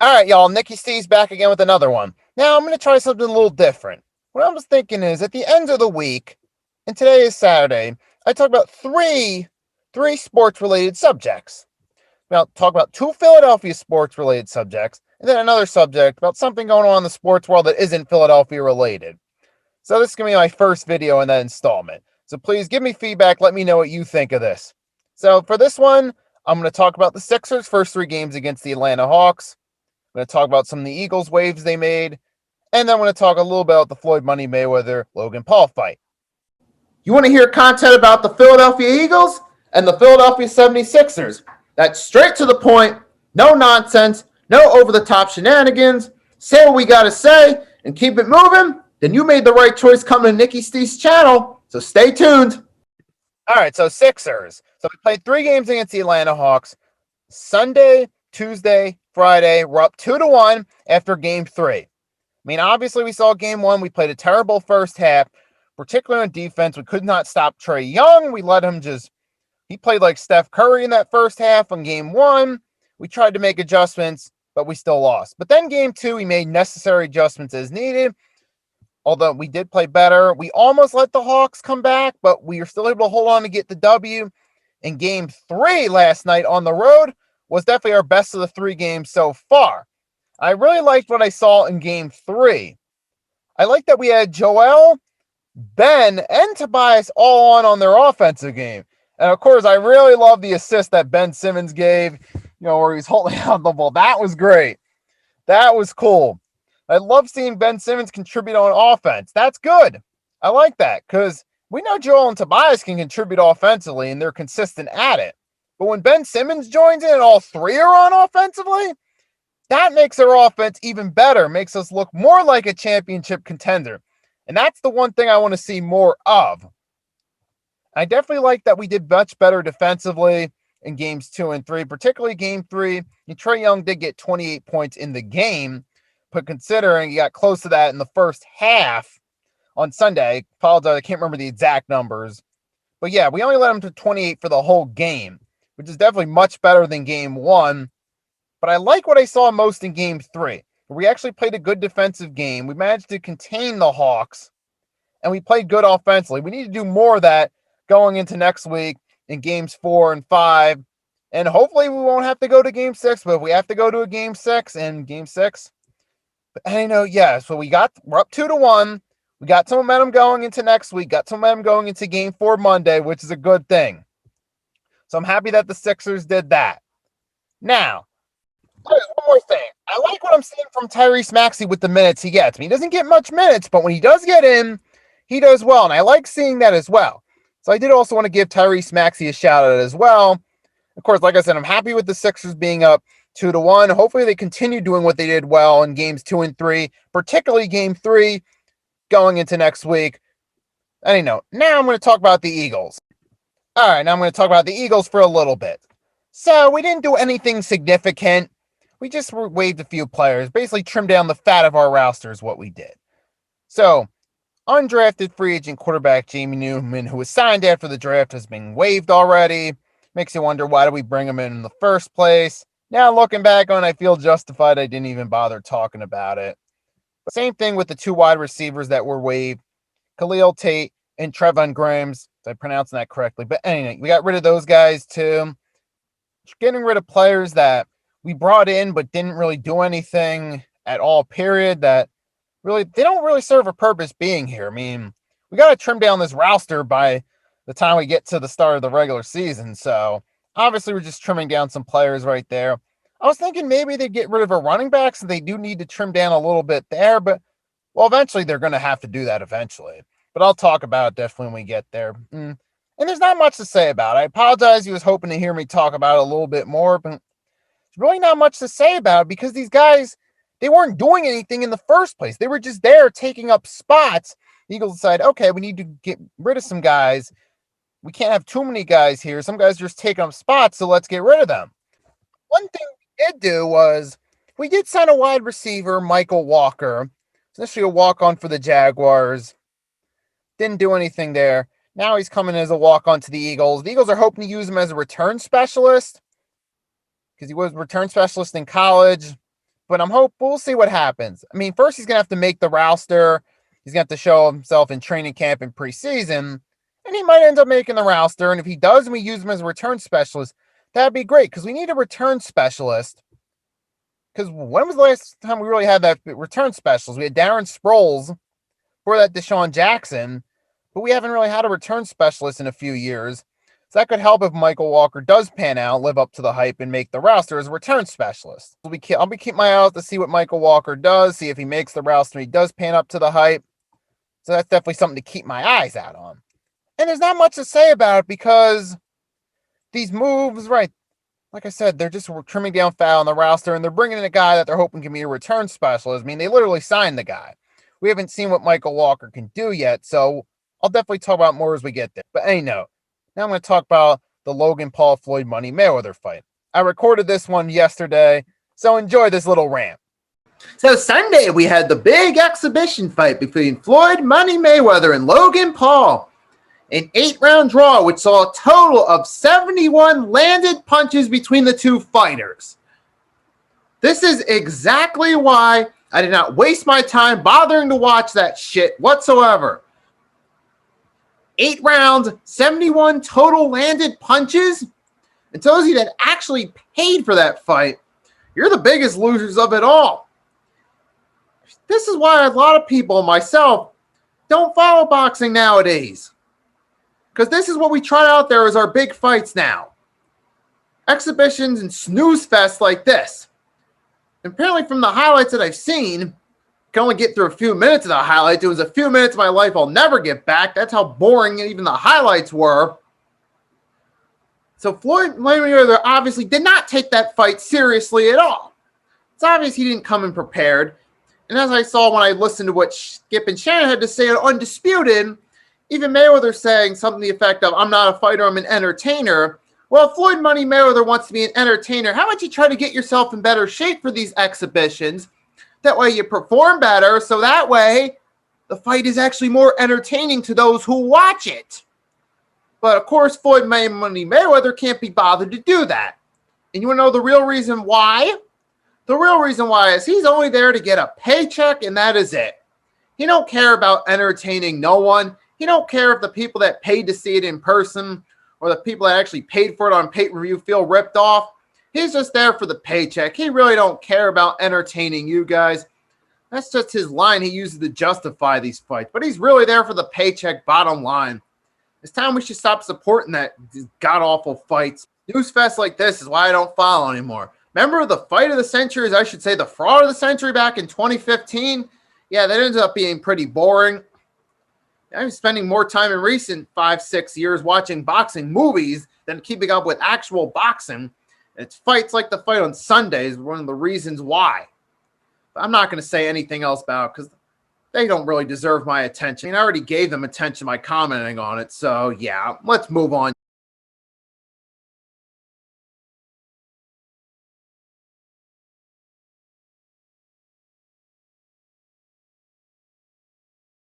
All right, y'all. Nikki Steve's back again with another one. Now I'm going to try something a little different. What I was thinking is at the end of the week, and today is Saturday, I talk about three sports related subjects. I'll talk about two Philadelphia sports related subjects, and then another subject about something going on in the sports world that isn't Philadelphia related. So this is going to be my first video in that installment. So please give me feedback. Let me know what you think of this. So for this one, I'm going to talk about the Sixers' first three games against the Atlanta Hawks. I'm going to talk about some of the Eagles waves they made. And then I'm going to talk a little bit about the Floyd Money Mayweather Logan Paul fight. You want to hear content about the Philadelphia Eagles and the Philadelphia 76ers? That's straight to the point, no nonsense, no over the top shenanigans. Say what we got to say and keep it moving. Then you made the right choice coming to Nikki Steve's channel. So stay tuned. All right, so Sixers. So we played three games against the Atlanta Hawks. Sunday, Tuesday, Friday. We're up 2-1 after game three. I mean, obviously, we saw game one. We played a terrible first half, particularly on defense. We could not stop Trae Young. We let him he played like Steph Curry in that first half on game one. We tried to make adjustments, but we still lost. But then game two, we made necessary adjustments as needed. Although we did play better, we almost let the Hawks come back, but we were still able to hold on to get the W. And game three last night on the road was definitely our best of the three games so far. I really liked what I saw in game three. I like that we had Joel, Ben, and Tobias all on their offensive game. And of course, I really love the assist that Ben Simmons gave, where he's holding on the ball. That was great. That was cool. I love seeing Ben Simmons contribute on offense. That's good. I like that because we know Joel and Tobias can contribute offensively and they're consistent at it. But when Ben Simmons joins in and all three are on offensively, that makes our offense even better, makes us look more like a championship contender. And that's the one thing I want to see more of. I definitely like that we did much better defensively in games 2 and 3, particularly game 3. Trae Young did get 28 points in the game, but considering he got close to that in the first half on Sunday, apologize, I can't remember the exact numbers. But yeah, we only let him to 28 for the whole game, which is definitely much better than game 1. But I like what I saw most in game 3. We actually played a good defensive game. We managed to contain the Hawks, and we played good offensively. We need to do more of that going into next week in games 4 and 5. And hopefully we won't have to go to game 6, but if we have to go to a game 6 and game 6, so we're up 2-1. We got some momentum going into next week, got some momentum going into game 4 Monday, which is a good thing. So I'm happy that the Sixers did that. Now, there's one more thing. I like what I'm seeing from Tyrese Maxey with the minutes he gets. He doesn't get much minutes, but when he does get in, he does well, and I like seeing that as well. So I did also want to give Tyrese Maxey a shout out as well. Of course, like I said, I'm happy with the Sixers being up 2-1. Hopefully they continue doing what they did well in games 2 and 3, particularly game 3 going into next week. Now I'm going to talk about the Eagles. All right, now I'm going to talk about the Eagles for a little bit. So we didn't do anything significant. We just waived a few players, basically trimmed down the fat of our roster is what we did. So undrafted free agent quarterback Jamie Newman, who was signed after the draft, has been waived already. Makes you wonder, why did we bring him in the first place? Now looking back on it, I feel justified I didn't even bother talking about it. But same thing with the two wide receivers that were waived, Khalil Tate and Trevon Grimes. If I'm pronouncing that correctly. But anyway, we got rid of those guys too. Getting rid of players that we brought in but didn't really do anything at all, period, that really they don't really serve a purpose being here. We got to trim down this roster by the time we get to the start of the regular season. So obviously we're just trimming down some players right there. I was thinking maybe they'd get rid of a running back, so they do need to trim down a little bit there, but eventually they're going to have to do that eventually. But I'll talk about it definitely when we get there. And there's not much to say about it. I apologize. You was hoping to hear me talk about it a little bit more, but there's really not much to say about it because these guys, they weren't doing anything in the first place. They were just there taking up spots. The Eagles decide, okay, we need to get rid of some guys. We can't have too many guys here. Some guys are just taking up spots, so let's get rid of them. One thing we did do was we did sign a wide receiver, Michael Walker. It's initially a walk-on for the Jaguars. Didn't do anything there. Now he's coming as a walk-on to the Eagles. The Eagles are hoping to use him as a return specialist because he was a return specialist in college. but we'll see what happens. I mean, first he's going to have to make the roster. He's going to have to show himself in training camp and preseason, and he might end up making the roster. And if he does and we use him as a return specialist, that'd be great because we need a return specialist. Because when was the last time we really had that return specialist? We had Darren Sproles for that Deshaun Jackson, but we haven't really had a return specialist in a few years. So that could help if Michael Walker does pan out, live up to the hype, and make the roster as a return specialist. I'll be keeping my eye out to see what Michael Walker does, see if he makes the roster, he does pan up to the hype. So that's definitely something to keep my eyes out on. And there's not much to say about it because these moves, right, like I said, they're just trimming down foul on the roster, and they're bringing in a guy that they're hoping can be a return specialist. I mean, they literally signed the guy. We haven't seen what Michael Walker can do yet, so I'll definitely talk about more as we get there. But now I'm going to talk about the Logan Paul Floyd Money Mayweather fight. I recorded this one yesterday, so enjoy this little rant. So Sunday, we had the big exhibition fight between Floyd Money Mayweather and Logan Paul. An 8-round draw, which saw a total of 71 landed punches between the two fighters. This is exactly why I did not waste my time bothering to watch that shit whatsoever. 8 rounds, 71 total landed punches? And those of you that actually paid for that fight, you're the biggest losers of it all. This is why a lot of people, myself, don't follow boxing nowadays. Because this is what we trot out there as our big fights now. Exhibitions and snooze fests like this. And apparently from the highlights that I've seen, I can only get through a few minutes of the highlights. It was a few minutes of my life I'll never get back. That's how boring even the highlights were. So Floyd Mayweather obviously did not take that fight seriously at all. It's obvious he didn't come in prepared. And as I saw when I listened to what Skip and Shannon had to say on Undisputed, even Mayweather saying something to the effect of, I'm not a fighter, I'm an entertainer. Well, if Floyd Money Mayweather wants to be an entertainer, how about you try to get yourself in better shape for these exhibitions? That way you perform better, so that way the fight is actually more entertaining to those who watch it. But of course, Floyd Money Mayweather can't be bothered to do that. And you want to know the real reason why? The real reason why is he's only there to get a paycheck, and that is it. He don't care about entertaining no one. He don't care if the people that paid to see it in person or the people that actually paid for it on pay-per-view feel ripped off. He's just there for the paycheck. He really don't care about entertaining you guys. That's just his line he uses to justify these fights. But he's really there for the paycheck, bottom line. It's time we should stop supporting these god-awful fights. News fests like this is why I don't follow anymore. Remember the fight of the century, I should say the fraud of the century back in 2015? Yeah, that ended up being pretty boring. I'm spending more time in recent 5-6 years watching boxing movies than keeping up with actual boxing. It's fights like the fight on Sunday is one of the reasons why. But I'm not going to say anything else about it because they don't really deserve my attention. I already gave them attention by commenting on it. So, yeah, let's move on.